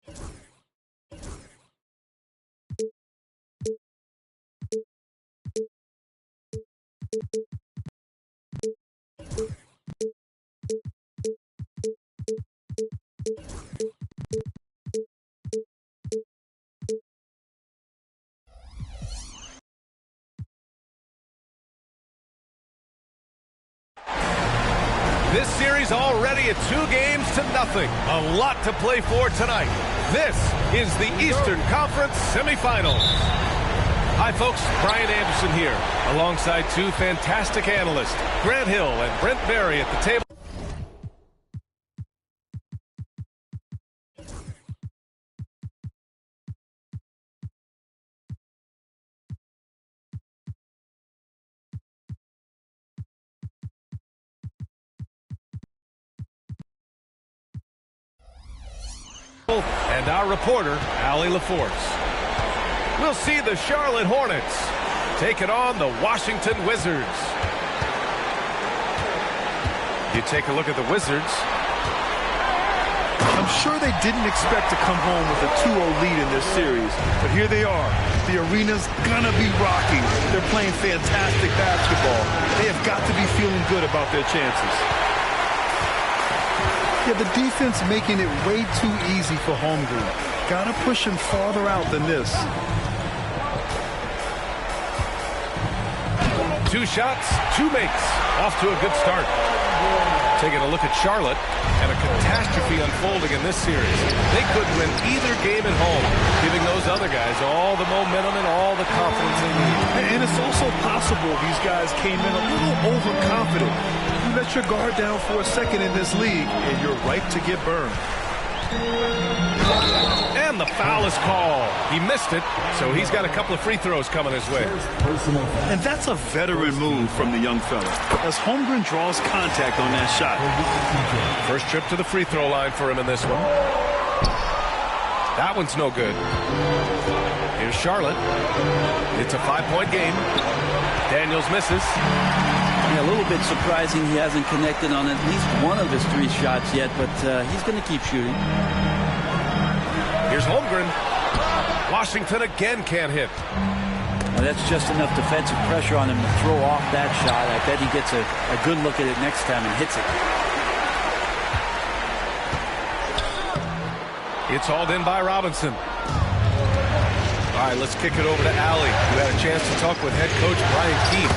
This series already at 2-0. A lot to play for tonight. This is the Eastern Conference Semifinals. Hi, folks. Brian Anderson here, alongside two fantastic analysts, Grant Hill and Brent Berry at the table. And our reporter, Allie LaForce. We'll see the Charlotte Hornets taking on the Washington Wizards. You take a look at the Wizards. I'm sure they didn't expect to come home with a 2-0 lead in this series, but here they are. The arena's gonna be rocking. They're playing fantastic basketball. They have got to be feeling good about their chances. Yeah, the defense making it way too easy for Holmgren. Gotta push him farther out than this. 2 shots, 2 makes. Off to a good start. Taking a look at Charlotte, and a catastrophe unfolding in this series. They could win either game at home, giving those other guys all the momentum and all the confidence they need. And it's also possible these guys came in a little overconfident. You let your guard down for a second in this league, and you're right to get burned. And the foul is called. He missed it, so he's got a couple of free throws coming his way. And that's a veteran move from the young fella, as Holmgren draws contact on that shot. First trip to the free throw line for him in this one. That one's no good. Here's Charlotte. It's a 5-point game. Daniels misses. Yeah, a little bit surprising he hasn't connected on at least one of his 3 shots yet, but he's going to keep shooting. Here's Holmgren. Washington again can't hit. Well, that's just enough defensive pressure on him to throw off that shot. I bet he gets a good look at it next time and hits it. It's hauled in by Robinson. All right, let's kick it over to Allie, who had a chance to talk with head coach Brian Keith.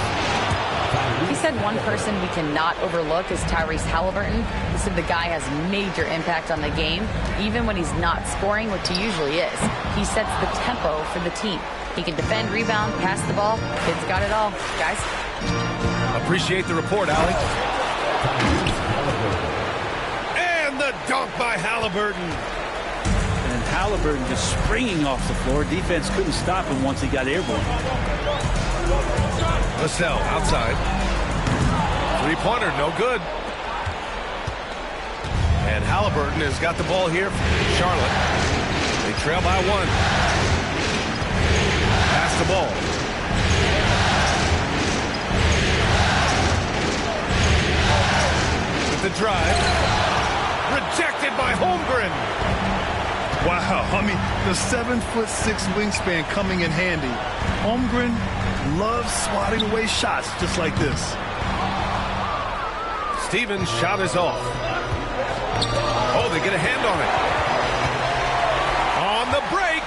He said one person we cannot overlook is Tyrese Halliburton. He said the guy has major impact on the game, even when he's not scoring, which he usually is. He sets the tempo for the team. He can defend, rebound, pass the ball. Kid's got it all, guys. Appreciate the report, Allie. And the dunk by Halliburton. And Halliburton just springing off the floor. Defense couldn't stop him once he got airborne. Vassell outside. 3-pointer, no good. And Halliburton has got the ball here for Charlotte. They trail by 1. Pass the ball. With the drive. Rejected by Holmgren. Wow, I mean, the 7'6" wingspan coming in handy. Holmgren loves swatting away shots just like this. Stevens' shot is off. Oh, they get a hand on it. On the break.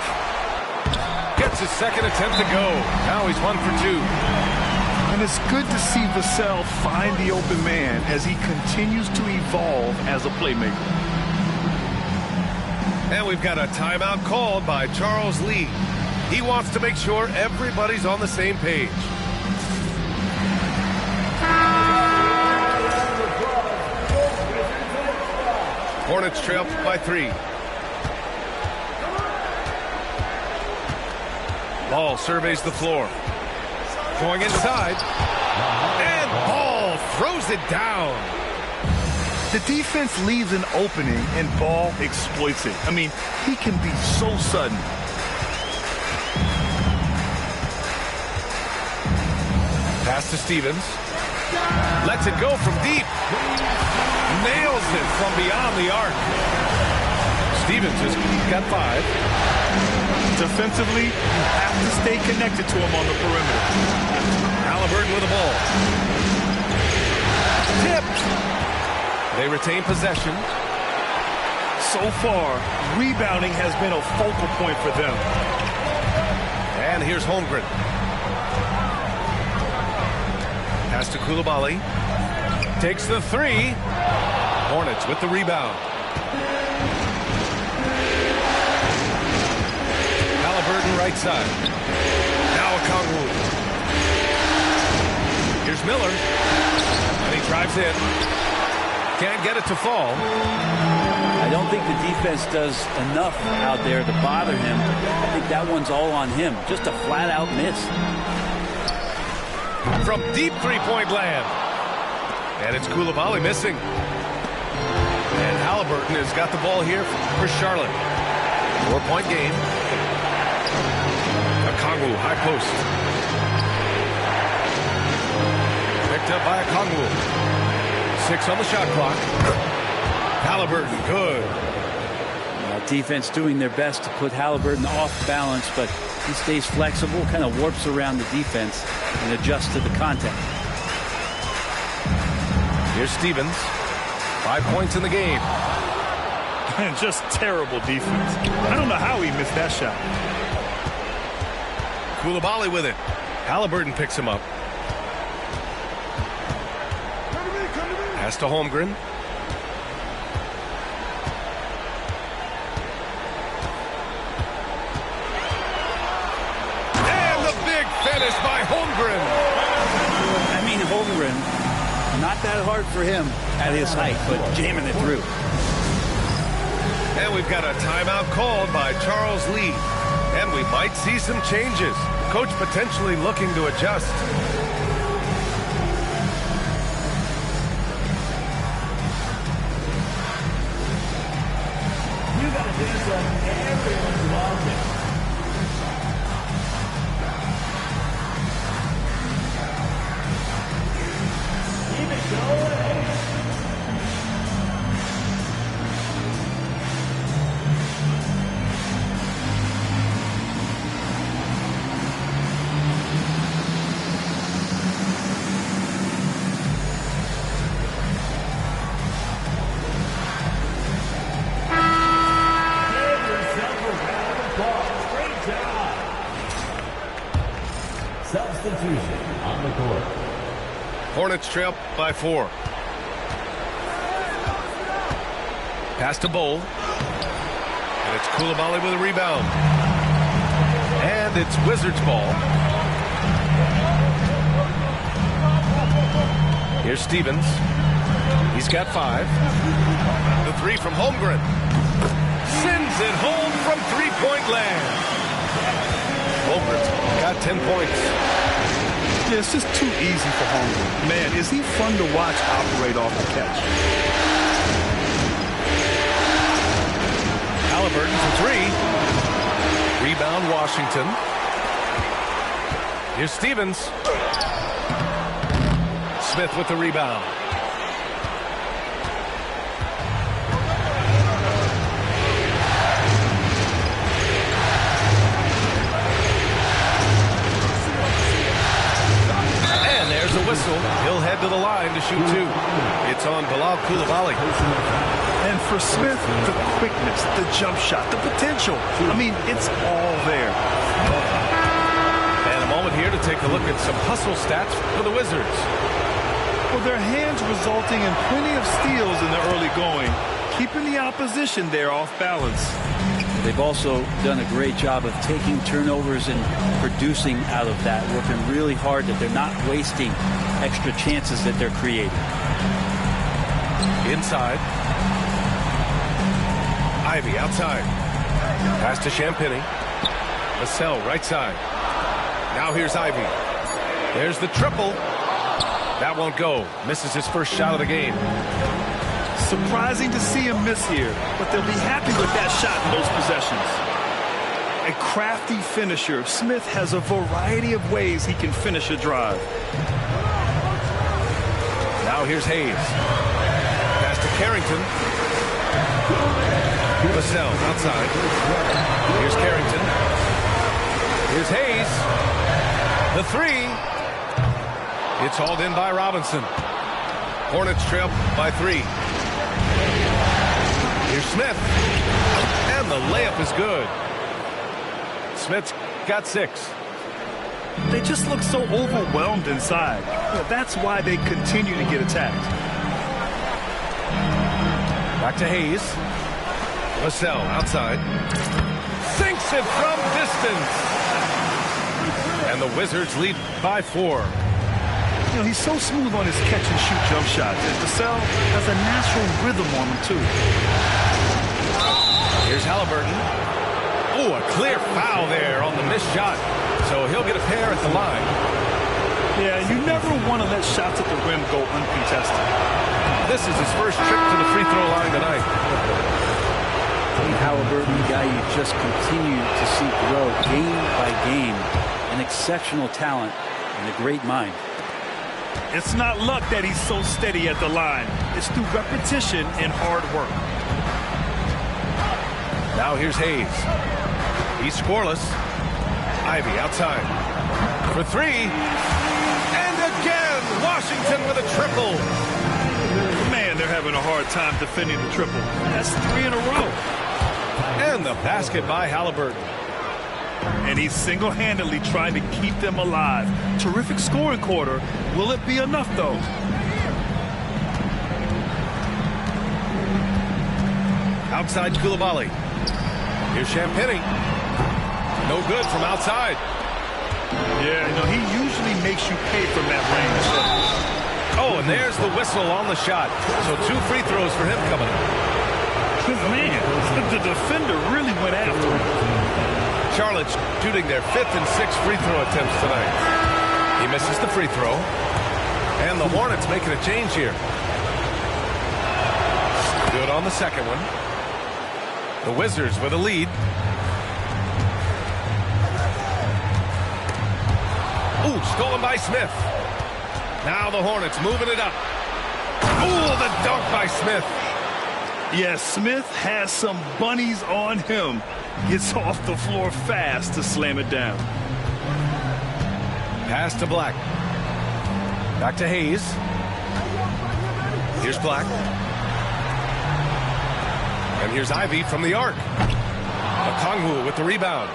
Gets his second attempt to go. Now he's 1 for 2. And it's good to see Vassell find the open man as he continues to evolve as a playmaker. And we've got a timeout called by Charles Lee. He wants to make sure everybody's on the same page. Hornets trail by 3. Ball surveys the floor. Going inside. And Ball throws it down. The defense leaves an opening and Ball exploits it. I mean, he can be so sudden. Pass to Stevens. Lets it go from deep. Nails it from beyond the arc. Stevens has got 5. Defensively, you have to stay connected to him on the perimeter. Halliburton with the ball. Tipped. They retain possession. So far, rebounding has been a focal point for them. And here's Holmgren. Pass to Coulibaly. Takes the 3. Hornets with the rebound. Halliburton right side. Now Okongwu. Here's Miller. And he drives in. Can't get it to fall. I don't think the defense does enough out there to bother him. I think that one's all on him. Just a flat-out miss. From deep three-point land. And it's Coulibaly missing. And Halliburton has got the ball here for Charlotte. 4-point game. Okongwu, high post. Picked up by Okongwu. 6 on the shot clock. Halliburton, good. Defense doing their best to put Halliburton off balance, but he stays flexible, kind of warps around the defense and adjusts to the contact. Here's Stevens. 5 points in the game. And just terrible defense. I don't know how he missed that shot. Coulibaly with it. Halliburton picks him up. Pass to Holmgren. And the big finish by Holmgren. I mean, Holmgren, not that hard for him at his height, but jamming it through. And we've got a timeout called by Charles Lee. And we might see some changes. Coach potentially looking to adjust. You got to do something. Everyone loves it. Keep it going. Substitution on the court. Hornets trail by 4. Pass to Bowl. And it's Coulibaly with a rebound. And it's Wizards ball. Here's Stevens. He's got 5. The 3 from Holmgren. Sends it home from three-point land. Holmgren's got 10 points. Yeah, it's just too easy for Holmgren. Man, is he fun to watch operate off the catch. Halliburton for 3. Rebound Washington. Here's Stevens. Smith with the rebound. Whistle. He'll head to the line to shoot 2. It's on Bilal Coulibaly. And for Smith, the quickness, the jump shot, the potential. I mean, it's all there. And a moment here to take a look at some hustle stats for the Wizards. Well, their hands resulting in plenty of steals in the early going, keeping the opposition there off balance. They've also done a great job of taking turnovers and producing out of that, working really hard that they're not wasting extra chances that they're creating. Inside. Ivy outside. Pass to Champagny. Vassell right side. Now here's Ivy. There's the triple. That won't go. Misses his first shot of the game. Surprising to see him miss here, but they'll be happy with that shot in those possessions. A crafty finisher, Smith has a variety of ways he can finish a drive. Now here's Hayes. Pass to Carrington. Vassell outside. Here's Carrington. Here's Hayes. The three. It's hauled in by Robinson. Hornets trail by 3. Here's Smith. And the layup is good. Smith's got 6. They just look so overwhelmed inside. That's why they continue to get attacked. Back to Hayes. Vassell outside. Sinks it from distance. And the Wizards lead by 4. You know, he's so smooth on his catch-and-shoot jump shots. And Vassell has a natural rhythm on him, too. Here's Halliburton. Oh, a clear foul there on the missed shot. So he'll get a pair at the line. Yeah, you never want to let shots at the rim go uncontested. This is his first trip to the free throw line tonight. Halliburton, the guy you just continue to see grow game by game. An exceptional talent and a great mind. It's not luck that he's so steady at the line. It's through repetition and hard work. Now here's Hayes. He's scoreless. Ivy outside. For 3. And again, Washington with a triple. Man, they're having a hard time defending the triple. That's 3 in a row. And the basket by Halliburton. And he's single-handedly trying to keep them alive. Terrific scoring quarter. Will it be enough, though? Outside Coulibaly. Here's Champagnie. No good from outside. Yeah, you know, he usually makes you pay from that range. Oh, and there's the whistle on the shot. So 2 free throws for him coming up. Man, the defender really went after him. Charlotte's shooting their 5th and 6th free throw attempts tonight. He misses the free throw. And the Hornets making a change here. Good on the second one. The Wizards with a lead. Ooh, stolen by Smith. Now the Hornets moving it up. Ooh, the dunk by Smith. Yes, Smith has some bunnies on him. Gets off the floor fast to slam it down. Pass to Black. Back to Hayes. Here's Black. And here's Ivy from the arc. Okongwu with the rebound.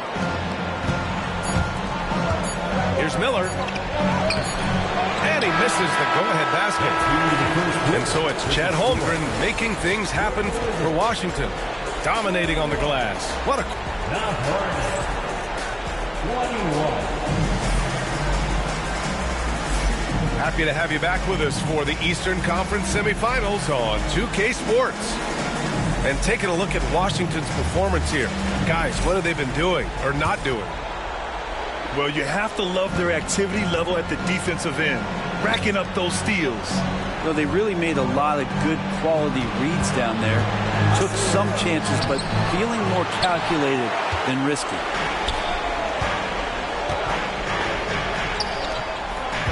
Here's Miller. And he misses the go-ahead basket. And so it's Chet Holmgren making things happen for Washington. Dominating on the glass. What a... Now Hornets, 21. Happy to have you back with us for the Eastern Conference semifinals on 2K Sports. And taking a look at Washington's performance here. Guys, what have they been doing or not doing? Well, you have to love their activity level at the defensive end. Racking up those steals. Well, they really made a lot of good quality reads down there. Took some chances, but feeling more calculated than risky.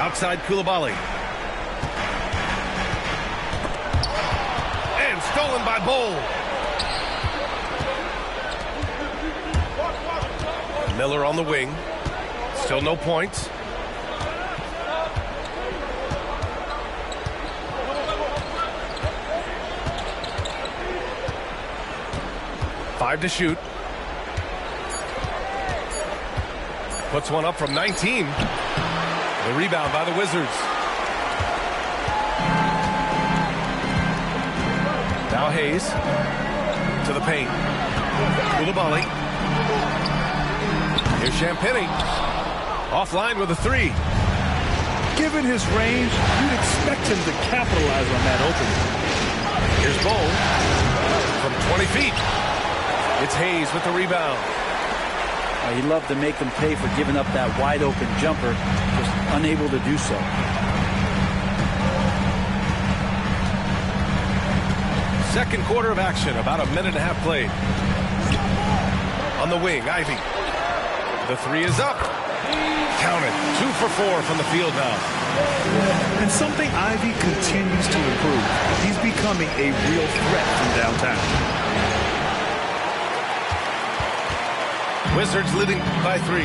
Outside Coulibaly. And stolen by Bowl. Miller on the wing. Still no points. Five to shoot. Puts one up from 19. The rebound by the Wizards. Now Hayes to the paint. Coulibaly. Here's Champagnie. Offline with a 3. Given his range, you'd expect him to capitalize on that opening. Here's Bowl from 20 feet. It's Hayes with the rebound. He loved to make them pay for giving up that wide open jumper, just unable to do so. Second quarter of action, about a minute and a half played. On the wing, Ivy. The 3 is up. Counted. 2 for 4 from the field now. And something Ivy continues to improve. He's becoming a real threat from downtown. Wizards leading by 3.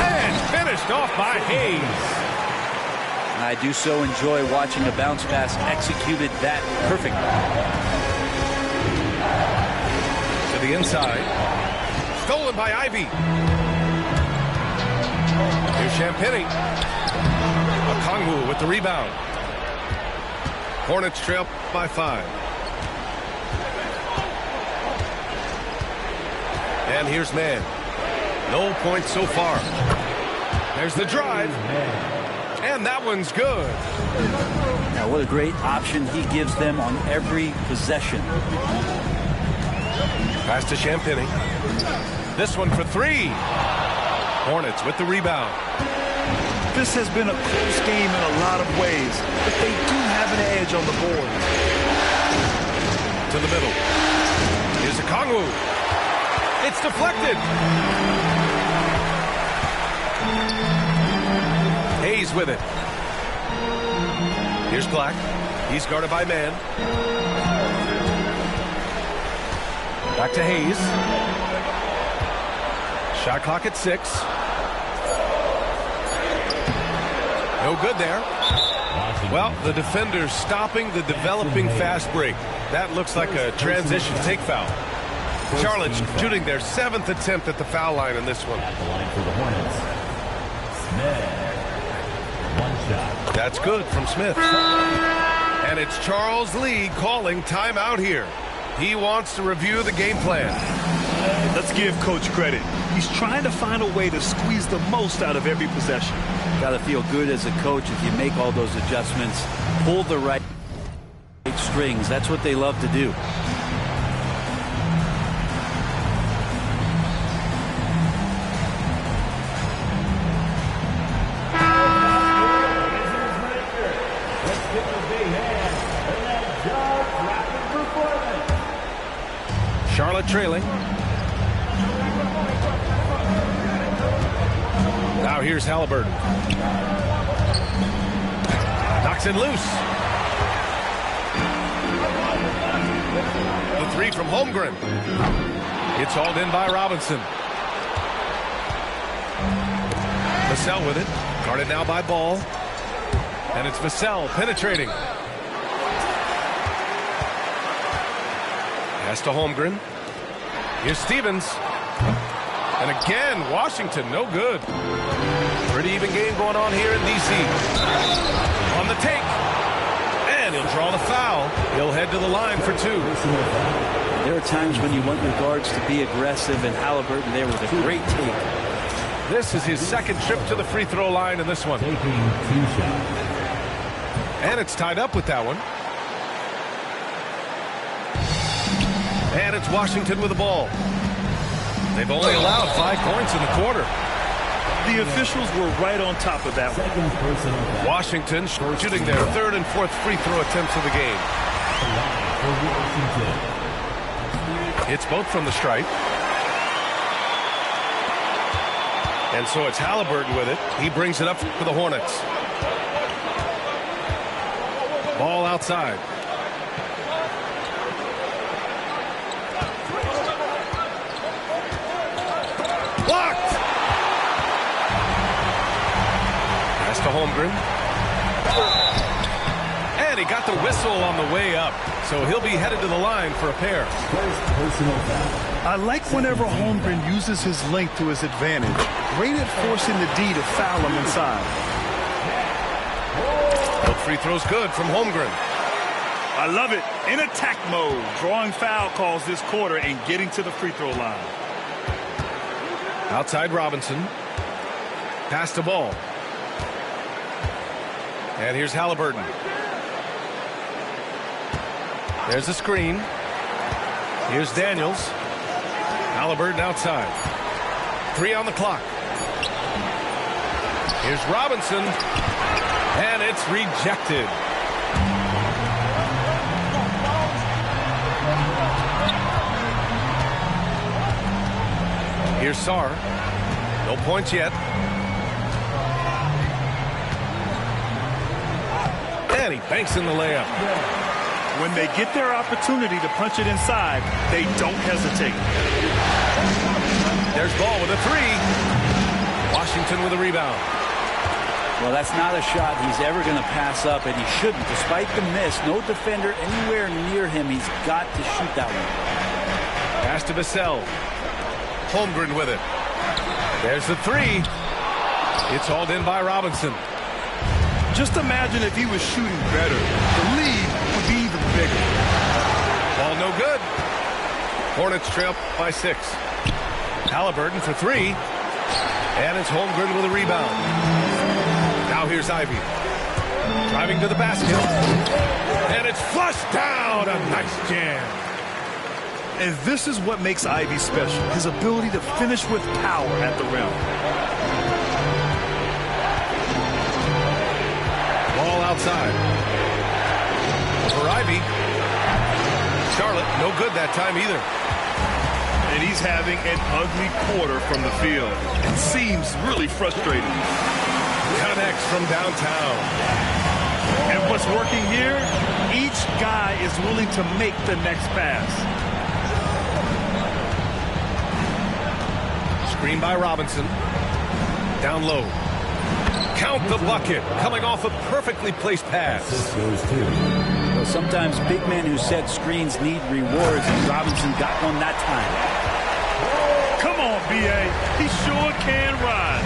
And finished off by Hayes. I do so enjoy watching a bounce pass executed that perfectly. To the inside. Stolen by Ivy. Here's Champagnie. Okongwu with the rebound. Hornets trail by 5. And here's Mann. No points so far. There's the drive. And that one's good. Now, what a great option he gives them on every possession. Pass to Champagnie. This one for 3. Hornets with the rebound. This has been a close game in a lot of ways, but they do have an edge on the board. To the middle. Here's Okongwu. It's deflected. Hayes with it. Here's Black. He's guarded by Mann. Back to Hayes. Shot clock at 6. No good there. Well, the defender's stopping the developing fast break. That looks like a transition take foul. Charlotte shooting their 7th attempt at the foul line in this one. At the line for the Hornets, Smith. 1 shot. That's good from Smith. And it's Charles Lee calling timeout here. He wants to review the game plan. Let's give Coach credit. He's trying to find a way to squeeze the most out of every possession. Got to feel good as a coach if you make all those adjustments, pull the right strings. That's what they love to do. Charlotte trailing. Now here's Halliburton. Knocks it loose. The 3 from Holmgren. It's hauled in by Robinson. Vassell with it. Guarded now by Ball. And it's Vassell penetrating. Pass to Holmgren. Here's Stevens. And again, Washington, no good. Pretty even game going on here in D.C. On the take. And he'll draw the foul. He'll head to the line for 2. There are times when you want your guards to be aggressive, and Halliburton there with a great take. This is his 2nd trip to the free throw line in this one. Taking 2 shots. And it's tied up with that one. And it's Washington with the ball. They've only allowed 5 points in the quarter. The officials were right on top of that one. Second personal foul. Washington shooting their 3rd and 4th free throw attempts of the game. The line for Washington. It's both from the stripe. And so it's Halliburton with it. He brings it up for the Hornets. Ball outside. Blocked! Pass to Holmgren. And he got the whistle on the way up. So he'll be headed to the line for a pair. First personal foul. I like whenever Holmgren uses his length to his advantage. Great at forcing the D to foul him inside. Both free throws good from Holmgren. I love it. In attack mode, drawing foul calls this quarter and getting to the free throw line. Outside Robinson. Pass the ball. And here's Halliburton. There's a screen. Here's Daniels. Halliburton outside. 3 on the clock. Here's Robinson. And it's rejected. Here's Sarr. No points yet. And he banks in the layup. When they get their opportunity to punch it inside, they don't hesitate. There's Ball with a three. Washington with a rebound. Well, that's not a shot he's ever going to pass up, and he shouldn't. Despite the miss, no defender anywhere near him. He's got to shoot that one. Pass to Vassell. Holmgren with it. There's the three. It's hauled in by Robinson. Just imagine if he was shooting better. The lead would be even bigger. Ball no good. Hornets trail by 6. Halliburton for three. And it's Holmgren with a rebound. Now here's Ivy. Driving to the basket. And it's flushed down. A nice jam. And this is what makes Ivy special. His ability to finish with power at the rim. Ball outside. For Ivy. Charlotte, no good that time either. And he's having an ugly quarter from the field. It seems really frustrating. Connects from downtown. And what's working here? Each guy is willing to make the next pass. Screen by Robinson. Down low. Count the bucket. Coming off a perfectly placed pass. Well, sometimes big men who set screens need rewards, and Robinson got one that time. Come on, B.A. He sure can rise.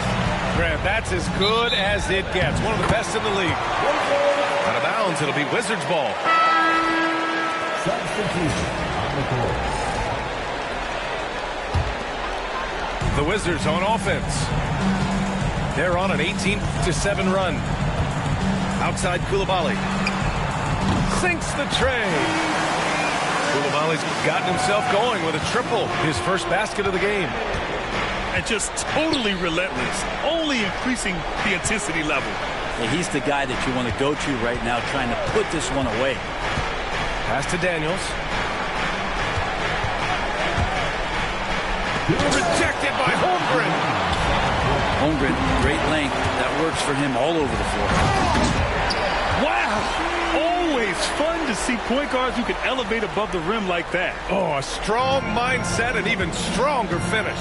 Grant, that's as good as it gets. One of the best in the league. Out of bounds, it'll be Wizards ball. Substitution on the court. The Wizards on offense. They're on an 18-7 run. Outside Coulibaly. Sinks the tray. Coulibaly's gotten himself going with a triple. His first basket of the game. And just totally relentless. Only increasing the intensity level. Yeah, he's the guy that you want to go to right now, trying to put this one away. Pass to Daniels. Rejected by Holmgren. Holmgren, great length. That works for him all over the floor. Wow! Always fun to see point guards who can elevate above the rim like that. Oh, a strong mindset and even stronger finish.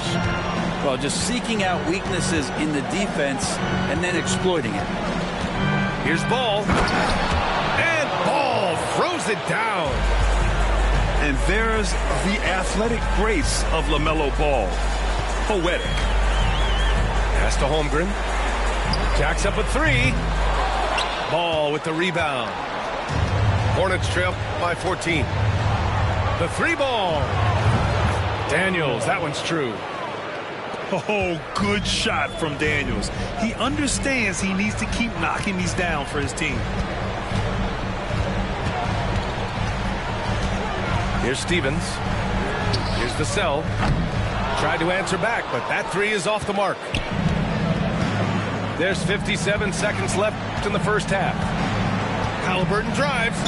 Well, just seeking out weaknesses in the defense and then exploiting it. Here's Ball. And Ball throws it down. And there's the athletic grace of LaMelo Ball. Poetic. Pass to Holmgren. Jacks up a three. Ball with the rebound. Hornets trail by 14. The three ball. Daniels, that one's true. Oh, good shot from Daniels. He understands he needs to keep knocking these down for his team. Here's Stevens. Here's Vassell. Tried to answer back, but that three is off the mark. There's 57 seconds left in the first half. Halliburton drives.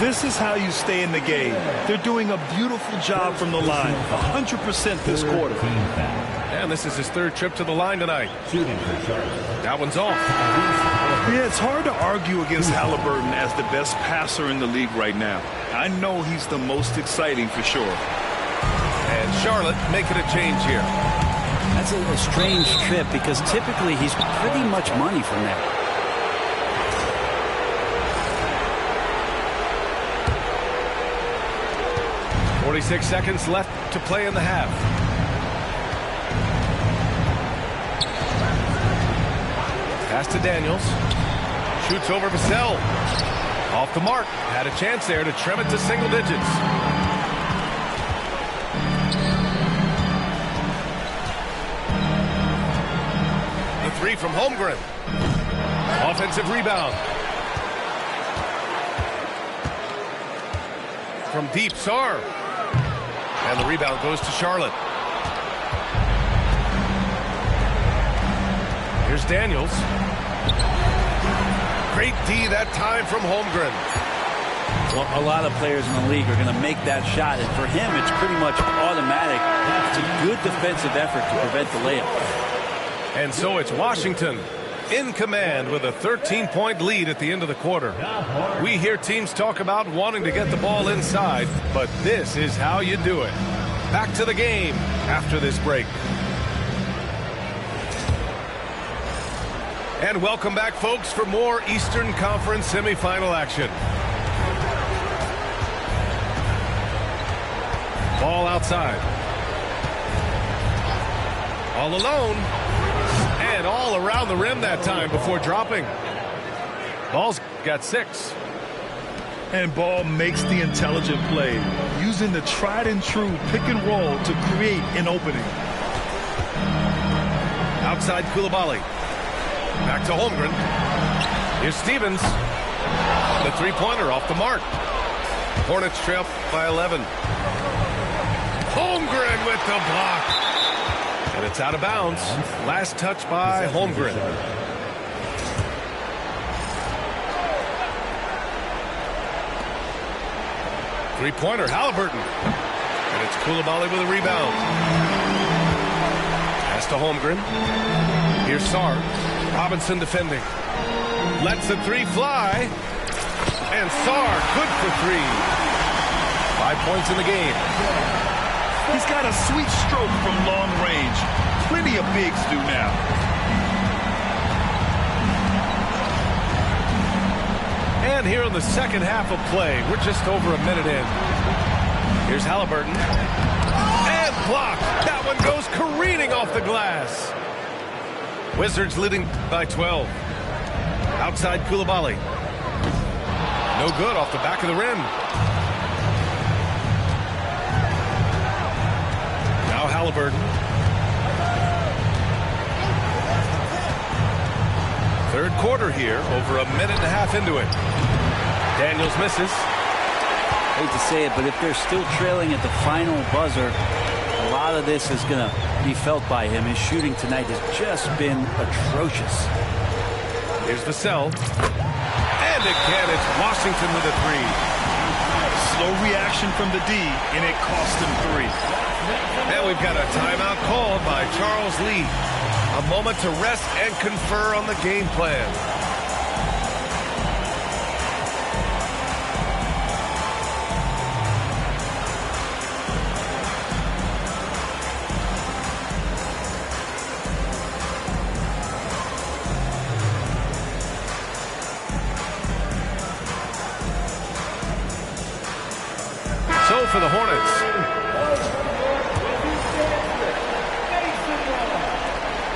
This is how you stay in the game. They're doing a beautiful job from the line. 100% this quarter. And this is his third trip to the line tonight. That one's off. Yeah, it's hard to argue against Halliburton as the best passer in the league right now. I know he's the most exciting for sure. And Charlotte making a change here. That's a strange trip because typically he's pretty much money from that. 46 seconds left to play in the half. Pass to Daniels. Shoots over Vassell. Off the mark. Had a chance there to trim it to single digits. The three from Holmgren. Offensive rebound. From deep, Sarr. And the rebound goes to Charlotte. Here's Daniels. Great D that time from Holmgren. Well, a lot of players in the league are going to make that shot, and for him, it's pretty much automatic. It's a good defensive effort to prevent the layup. And so it's Washington in command with a 13-point lead at the end of the quarter. We hear teams talk about wanting to get the ball inside, but this is how you do it. Back to the game after this break. And welcome back, folks, for more Eastern Conference semifinal action. Ball outside. All alone. And all around the rim that time before dropping. Ball's got 6. And Ball makes the intelligent play, using the tried and true pick and roll to create an opening. Outside Coulibaly. Back to Holmgren. Here's Stevens. The three-pointer off the mark. Hornets trail by 11. Holmgren with the block. And it's out of bounds. Last touch by Holmgren. Three-pointer, Halliburton. And it's Coulibaly with a rebound. Pass to Holmgren. Here's Sarr. Robinson defending. Lets the three fly. And Sarr good for 3. 5 points in the game. He's got a sweet stroke from long range. Plenty of bigs do now. And here in the second half of play, we're just over a minute in. Here's Halliburton. And blocked. That one goes careening off the glass. Wizards leading by 12. Outside Coulibaly. No good off the back of the rim. Now Halliburton. Third quarter here, over a minute and a half into it. Daniels misses. Hate to say it, but if they're still trailing at the final buzzer, a lot of this is going to be felt by him. His shooting tonight has just been atrocious. Here's the cell. And again, it's Washington with a 3. Slow reaction from the D, and it cost him 3. And we've got a timeout called by Charles Lee. A moment to rest and confer on the game plan. So for the Hornets.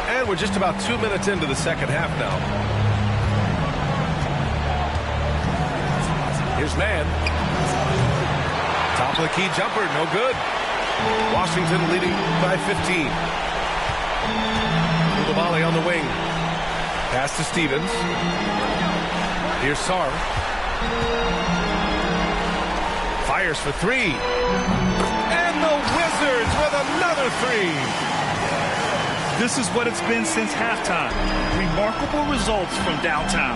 And we're just about 2 minutes into the second half now. Here's Mann. Top of the key jumper, no good. Washington leading by 15. Coulibaly on the wing. Pass to Stevens. Here's Sarr. Fires for 3. And the Wizards with another 3. This is what it's been since halftime. Remarkable results from downtown.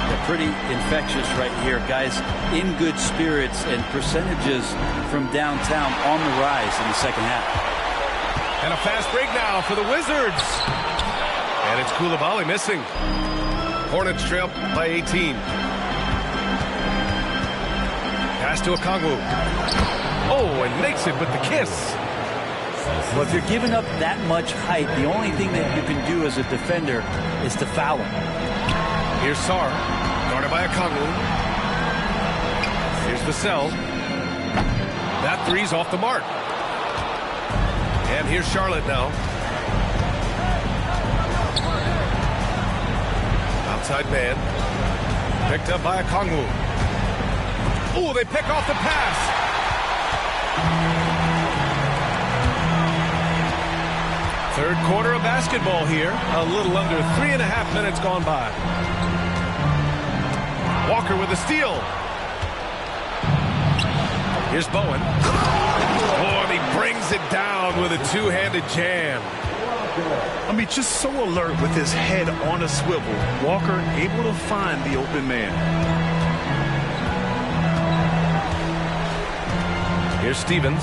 They're pretty infectious right here. Guys in good spirits, and percentages from downtown on the rise in the second half. And a fast break now for the Wizards. And it's Coulibaly missing. Hornets trail by 18. Pass to Okongwu. Oh, and makes it with the kiss. Well, if you're giving up that much height, the only thing that you can do as a defender is to foul him. Here's Sarr, guarded by Okongwu. Here's Vassell. That 3's off the mark. And here's Charlotte now. Outside man. Picked up by Okongwu. Oh, they pick off the pass. Third quarter of basketball here. A little under 3.5 minutes gone by. Walker with a steal. Here's Bowen. Oh, and he brings it down with a two-handed jam. I mean, just so alert with his head on a swivel. Walker able to find the open man. Here's Stevens.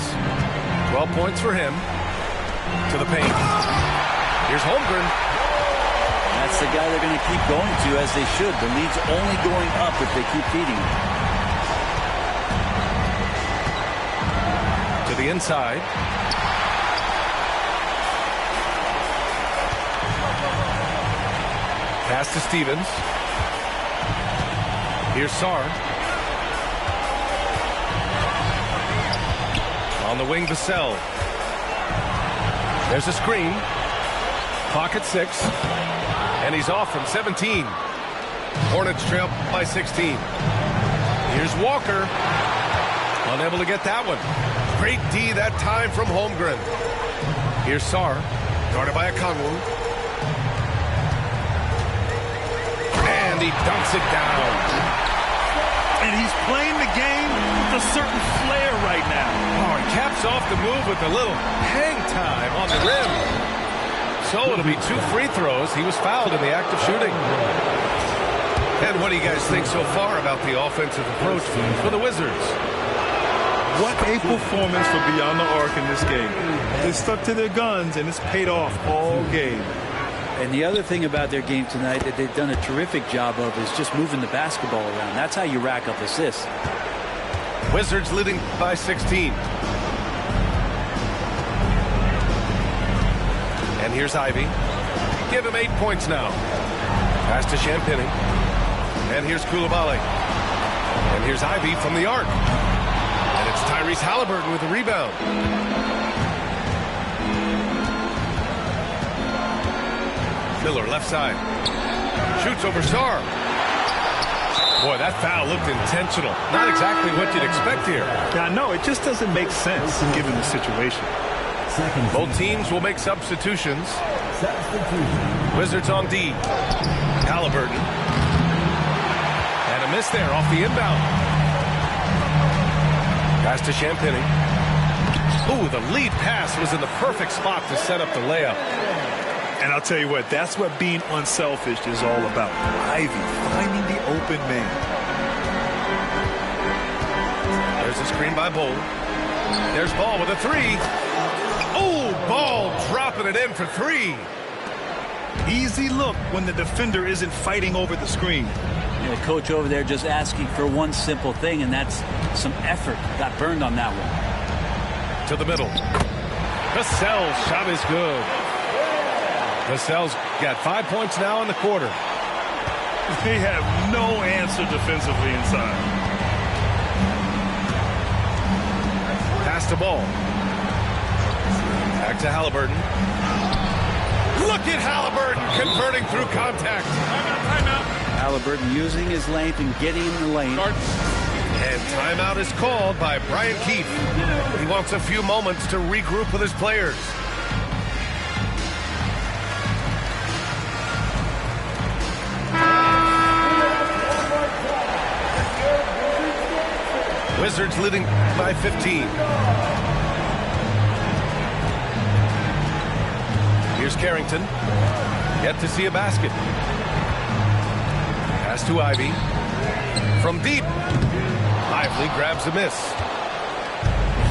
12 points for him. To the paint. Here's Holmgren. That's that's the guy they're going to keep going to, as they should. The lead's only going up if they keep feeding him. To the inside. Pass to Stevens. Here's Sarr. On the wing, Vassell. There's a screen. Clock at 6. And he's off from 17. Hornets trail by 16. Here's Walker. Unable to get that one. Great D that time from Holmgren. Here's Sarr. Guarded by Okongwu. And he dunks it down. And he's playing the game with a certain flair right now. Oh, he caps off the move with a little hang time on the rim. So it'll be 2 free throws. He was fouled in the act of shooting. And what do you guys think so far about the offensive approach for the Wizards? What a performance for Beyond the Arc in this game. They stuck to their guns, and it's paid off all game. And the other thing about their game tonight that they've done a terrific job of is just moving the basketball around. That's how you rack up assists. Wizards leading by 16. And here's Ivy. Give him 8 points now. Pass to Champagny. And here's Coulibaly. And here's Ivy from the arc. And it's Tyrese Halliburton with the rebound. Miller left side. Shoots over Sarr. Boy, that foul looked intentional. Not exactly what you'd expect here. Yeah, no, it just doesn't make sense given the situation. Both teams will make substitutions. Wizards on D. Halliburton. And a miss there off the inbound. Pass to Champagny. Ooh, the lead pass was in the perfect spot to set up the layup. And I'll tell you what, that's what being unselfish is all about. Ivy finding the open man. There's a screen by Bol. There's Ball with a 3. Oh, Ball dropping it in for 3. Easy look when the defender isn't fighting over the screen. And the coach over there just asking for one simple thing, and that's some effort. Got burned on that one. To the middle. Vassell's shot is good. Vassell's got 5 points now in the quarter. They have no answer defensively inside. Pass to Ball. Back to Halliburton. Look at Halliburton converting through contact. Timeout. Halliburton using his length and getting in the lane. And timeout is called by Brian Keefe. He wants a few moments to regroup with his players. Wizards leading by 15. Here's Carrington. Yet to see a basket. Pass to Ivy. From deep. Lively grabs a miss.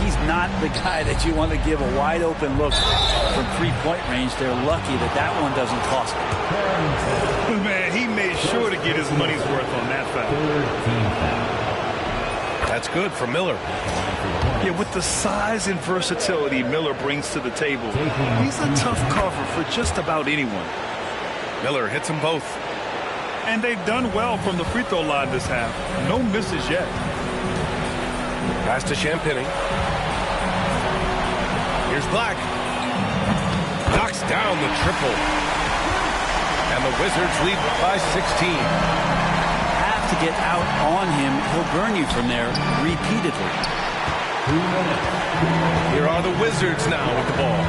He's not the guy that you want to give a wide open look from 3-point range. They're lucky that that one doesn't cost them. Man, he made sure to get his money's worth on that foul. That's good for Miller. Yeah, with the size and versatility Miller brings to the table, he's a tough cover for just about anyone. Miller hits them both. And they've done well from the free throw line this half. No misses yet. Pass to Champagny. Here's Black. Knocks down the triple. And the Wizards lead by 16. To get out on him, he'll burn you from there repeatedly. Here are the Wizards now with the ball.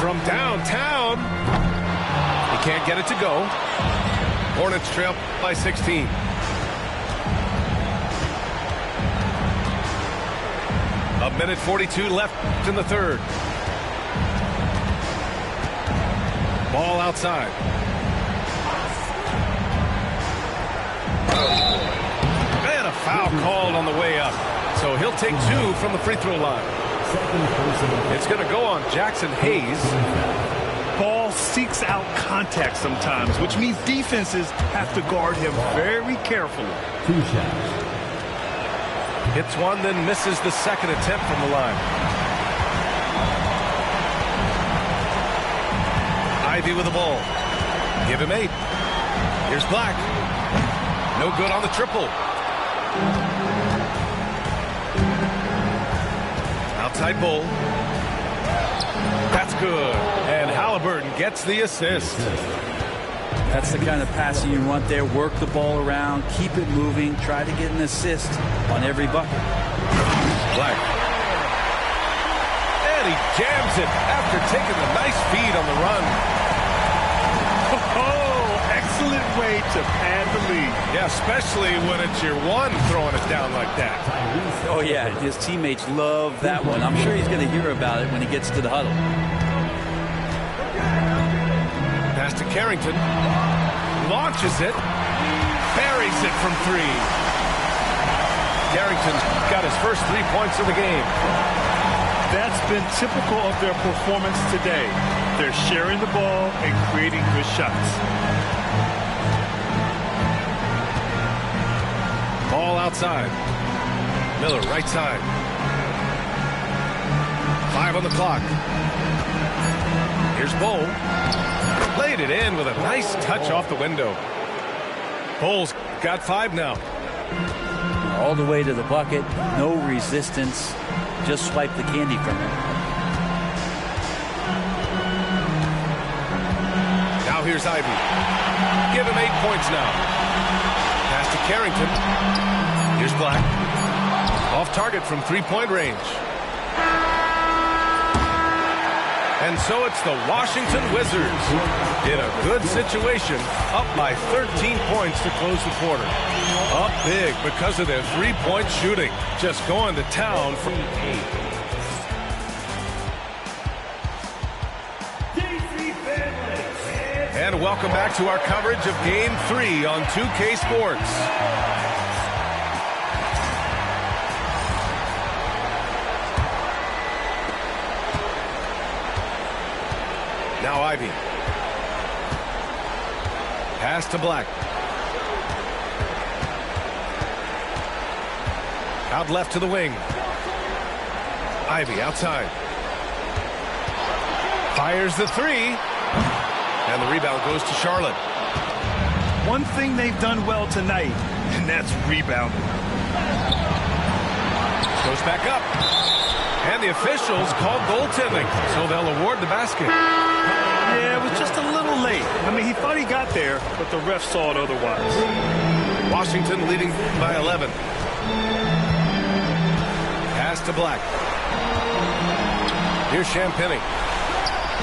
From downtown. He can't get it to go. Hornets trail by 16. A minute 42 left in the third. Ball outside. And a foul called on the way up. So he'll take 2 from the free throw line. Second personal. It's going to go on Jackson Hayes. Ball seeks out contact sometimes, which means defenses have to guard him very carefully. 2 shots. Hits one, then misses the second attempt from the line. Ivy with the ball. Give him 8. Here's Black. No good on the triple. Outside Bull. That's good. And Halliburton gets the assist. That's the kind of passing you want there. Work the ball around, keep it moving, try to get an assist on every bucket. Black. And he jams it after taking the nice feed on the run. Oh, excellent way to pad the lead. Yeah, especially when it's your one throwing it down like that. Oh, yeah, his teammates love that one. I'm sure he's going to hear about it when he gets to the huddle. Pass to Carrington. Launches it. Buries it from 3. Carrington got his first 3 points of the game. That's been typical of their performance today. They're sharing the ball and creating good shots. Ball outside. Miller, right side. 5 on the clock. Here's Bull. Laid it in with a nice touch off the window. Bull's got 5 now. All the way to the bucket, no resistance. Just swipe the candy from him. Now here's Ivy. Give him 8 points now. Pass to Carrington. Here's Black. Off target from 3-point range. And so it's the Washington Wizards in a good situation, up by 13 points to close the quarter. Up big because of their 3-point shooting. Just going to town from 8. And welcome back to our coverage of Game 3 on 2K Sports. Now Ivy. Pass to Black. Out left to the wing. Ivy outside. Fires the 3. And the rebound goes to Charlotte. One thing they've done well tonight, and that's rebounding. Goes back up. And the officials called goaltending, so they'll award the basket. Yeah, it was just a little late. I mean, he thought he got there, but the ref saw it otherwise. Washington leading by 11. Pass to Black. Here's Champagny.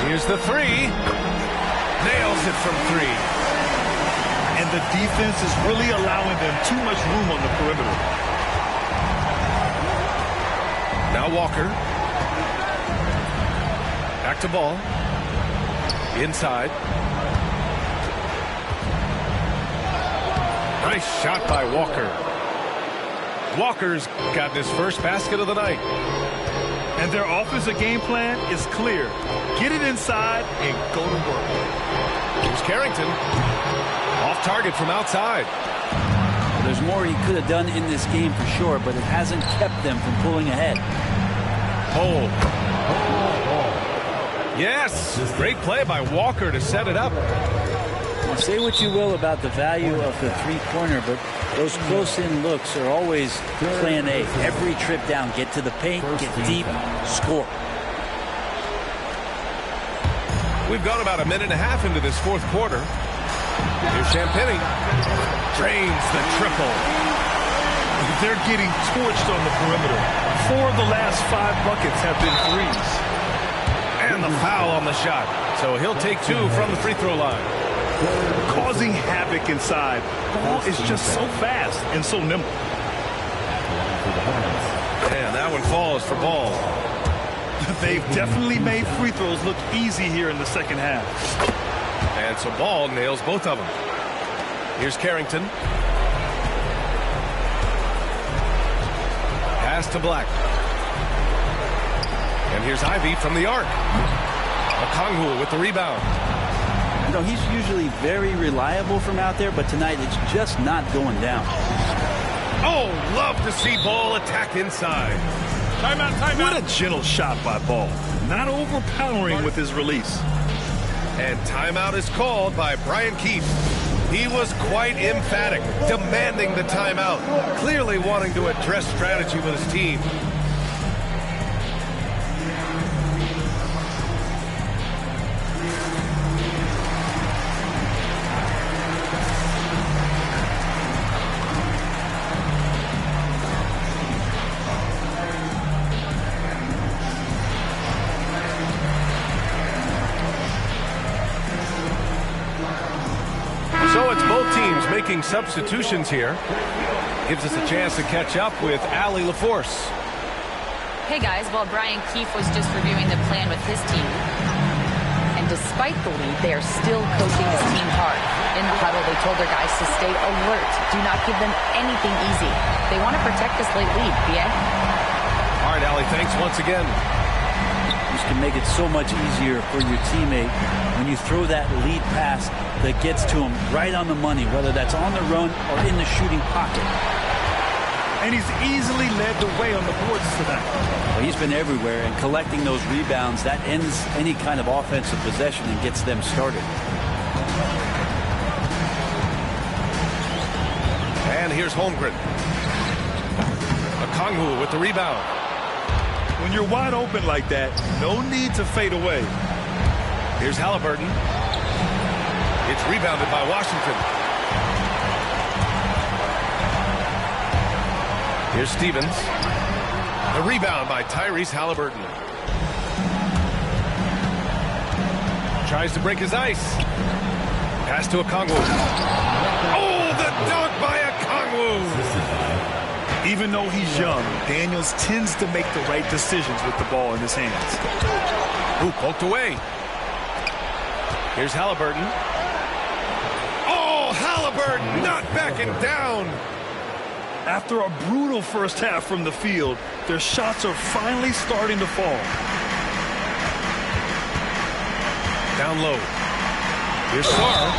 Here's the 3. Nails it from 3. And the defense is really allowing them too much room on the perimeter. Now Walker. Back to Ball. Inside. Nice shot by Walker. Walker's got his first basket of the night. And their offensive game plan is clear. Get it inside and go to work. Here's Carrington. Off target from outside. There's more he could have done in this game for sure, but it hasn't kept them from pulling ahead. Hole. Yes! Great play by Walker to set it up. Now, say what you will about the value of the three-pointer, but those close-in looks are always plan A. Every trip down, get to the paint, get deep, score. We've gone about a minute and a half into this fourth quarter. Here's Champagny. Drains the triple. They're getting torched on the perimeter. 4 of the last 5 buckets have been threes. And the foul on the shot. So he'll take 2 from the free throw line. Causing havoc inside. Ball is just so fast and so nimble. And that one falls for Ball. They've definitely made free throws look easy here in the second half. And so Ball nails both of them. Here's Carrington. Pass to Black. And here's Ivy from the arc. Okongwu with the rebound. You know, he's usually very reliable from out there, but tonight it's just not going down. Oh, love to see Ball attack inside. Timeout, timeout. What a gentle shot by Ball. Not overpowering with his release. And timeout is called by Brian Keefe. He was quite emphatic, demanding the timeout, clearly wanting to address strategy with his team. So it's both teams making substitutions here. Gives us a chance to catch up with Allie LaForce. Hey guys, well, Brian Keefe was just reviewing the plan with his team. And despite the lead, they are still coaching his team hard. In the huddle, they told their guys to stay alert. Do not give them anything easy. They want to protect this late lead, BA. All right, Allie, thanks once again. This can make it so much easier for your teammate when you throw that lead pass that gets to him right on the money, whether that's on the run or in the shooting pocket. And he's easily led the way on the boards tonight. Well, he's been everywhere, and collecting those rebounds, that ends any kind of offensive possession and gets them started. And here's Holmgren. Okongwu with the rebound. When you're wide open like that, no need to fade away. Here's Halliburton. It's rebounded by Washington. Here's Stevens. The rebound by Tyrese Halliburton. Tries to break his ice. Pass to Okongwu. Oh, the dunk by Okongwu! Even though he's young, Daniels tends to make the right decisions with the ball in his hands. Ooh, poked away. Here's Halliburton. Oh, Halliburton not backing down. After a brutal first half from the field, their shots are finally starting to fall. Down low. Here's Sarr.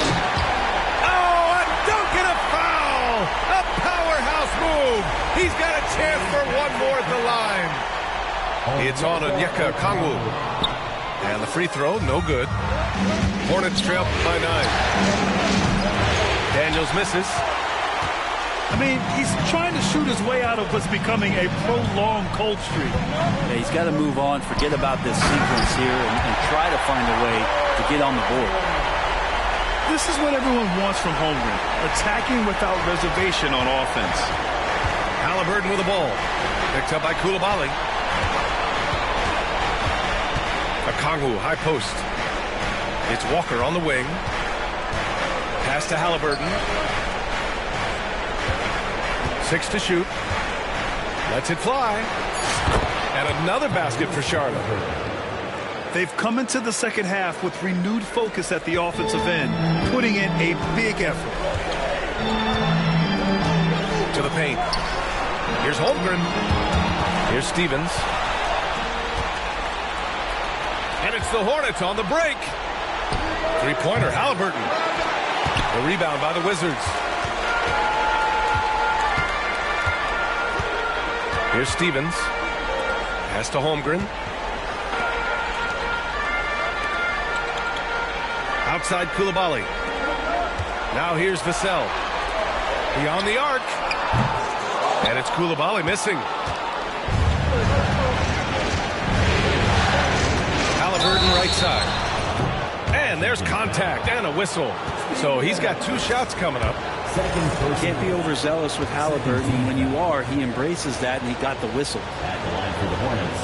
Oh, a dunk and a foul! A powerhouse move. He's got a chance for one more at the line. It's on Onyeka Okongwu. And the free throw, no good. Hornets trail by 9. Daniels misses. I mean, he's trying to shoot his way out of what's becoming a prolonged cold streak. Yeah, he's got to move on, forget about this sequence here, and try to find a way to get on the board. This is what everyone wants from Holmgren, attacking without reservation on offense. Halliburton with the ball. Picked up by Coulibaly. Okongwu, high post. It's Walker on the wing. Pass to Halliburton. 6 to shoot. Lets it fly. And another basket for Charlotte. They've come into the second half with renewed focus at the offensive end, putting in a big effort. To the paint. Here's Holmgren. Here's Stevens. And it's the Hornets on the break. Three-pointer, Halliburton. The rebound by the Wizards. Here's Stevens. Pass to Holmgren. Outside Coulibaly. Now here's Vassell. Beyond the arc. And it's Coulibaly missing. Halliburton right side. And there's contact and a whistle. So he's got 2 shots coming up. Can't be overzealous with Halliburton. When you are, he embraces that, and he got the whistle. At the line for the Hornets,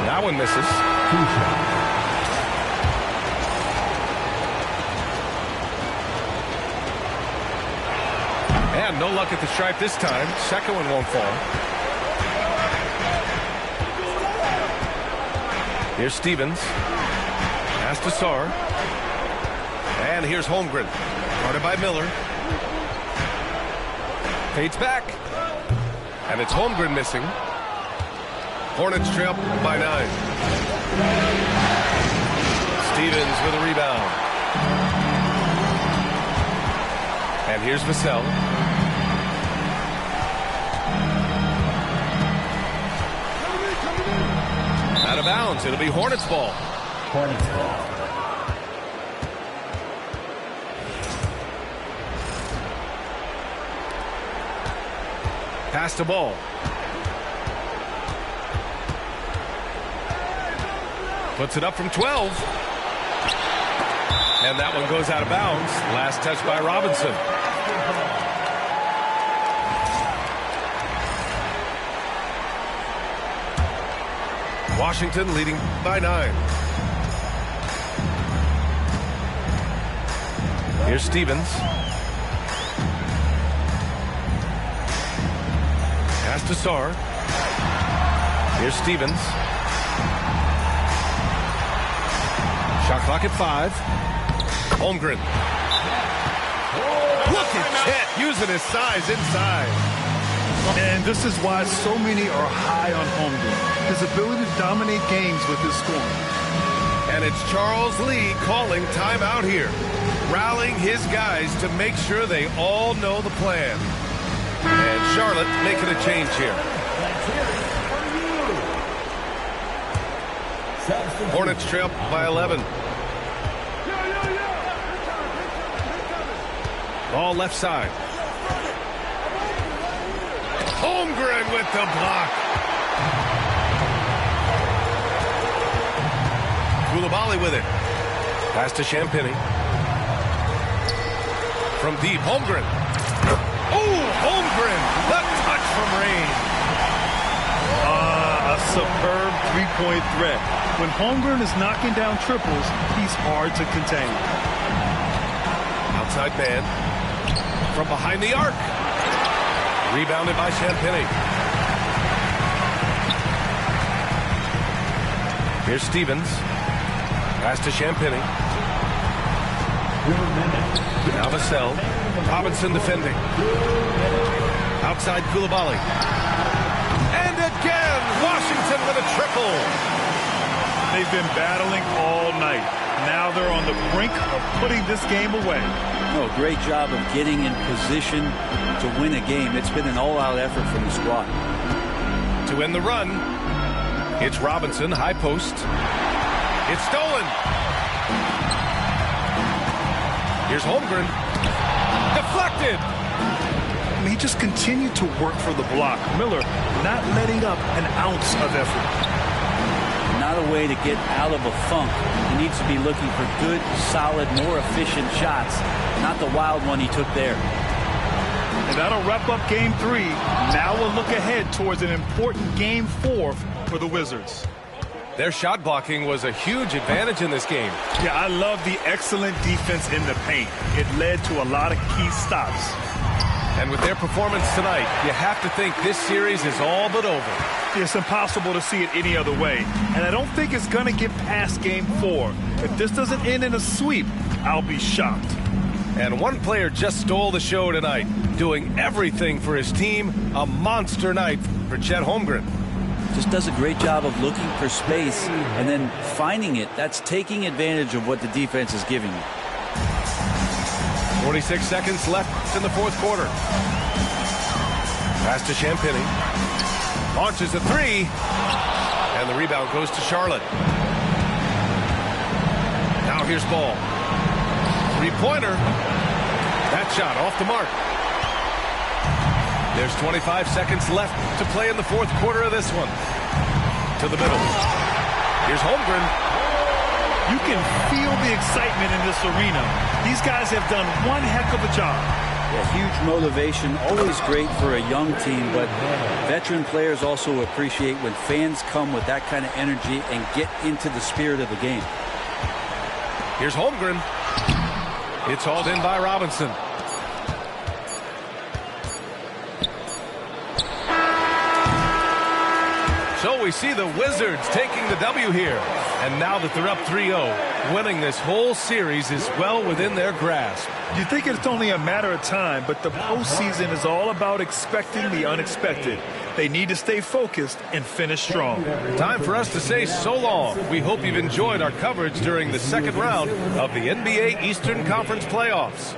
That one misses. 2 shots. And no luck at the stripe this time. Second one won't fall. Here's Stevens. Pass to Sarr. And here's Holmgren. Guarded by Miller. Fades back. And it's Holmgren missing. Hornets trail by 9. Stevens with a rebound. And here's Vassell. Out of bounds. It'll be Hornets ball. Hornets ball. Pass the ball. Puts it up from 12. And that one goes out of bounds. Last touch by Robinson. Washington leading by 9. Here's Stevens. Pass to Sarr. Here's Stevens. Shot clock at 5. Holmgren. Look at Chet using his size inside. And this is why so many are high on Holmgren. His ability to dominate games with his scoring. And it's Charles Lee calling timeout here. Rallying his guys to make sure they all know the plan. And Charlotte making a change here. Hornets trail by 11. Ball left side. Holmgren with the block. Coulibaly with it. Pass to Champagny. From deep, Holmgren. Oh, Holmgren. The touch from range. A superb three-point threat. When Holmgren is knocking down triples, he's hard to contain. Outside man. From behind the arc. Rebounded by Champagny. Here's Stevens. Pass to Champagny. Now Vassell. Robinson defending. Outside Coulibaly. And again, Washington with a triple. They've been battling all night. Now they're on the brink of putting this game away. Oh, great job of getting in position to win a game. It's been an all-out effort from the squad. To end the run, it's Robinson, high post. It's stolen. Here's Holmgren. Deflected. I mean, he just continued to work for the block. Miller not letting up an ounce of effort. Not a way to get out of a funk. He needs to be looking for good, solid, more efficient shots. Not the wild one he took there. And that'll wrap up Game 3. Now we'll look ahead towards an important Game 4 for the Wizards. Their shot blocking was a huge advantage in this game. Yeah, I love the excellent defense in the paint. It led to a lot of key stops. And with their performance tonight, you have to think this series is all but over. It's impossible to see it any other way. And I don't think it's going to get past Game 4. If this doesn't end in a sweep, I'll be shocked. And one player just stole the show tonight, doing everything for his team. A monster night for Chet Holmgren. Just does a great job of looking for space and then finding it. That's taking advantage of what the defense is giving you. 46 seconds left in the fourth quarter. Pass to Champagny. Launches a three. And the rebound goes to Charlotte. Now here's Ball. Three-pointer. That shot off the mark. There's 25 seconds left to play in the fourth quarter of this one. To the middle. Here's Holmgren. You can feel the excitement in this arena. These guys have done one heck of a job. Yeah, huge motivation, always great for a young team, but veteran players also appreciate when fans come with that kind of energy and get into the spirit of the game. Here's Holmgren. It's hauled in by Robinson. So we see the Wizards taking the W here. And now that they're up 3-0, Winning this whole series is well within their grasp. You think it's only a matter of time, but the postseason is all about expecting the unexpected. They need to stay focused and finish strong. Time for us to say so long. We hope you've enjoyed our coverage during the second round of the NBA Eastern Conference playoffs.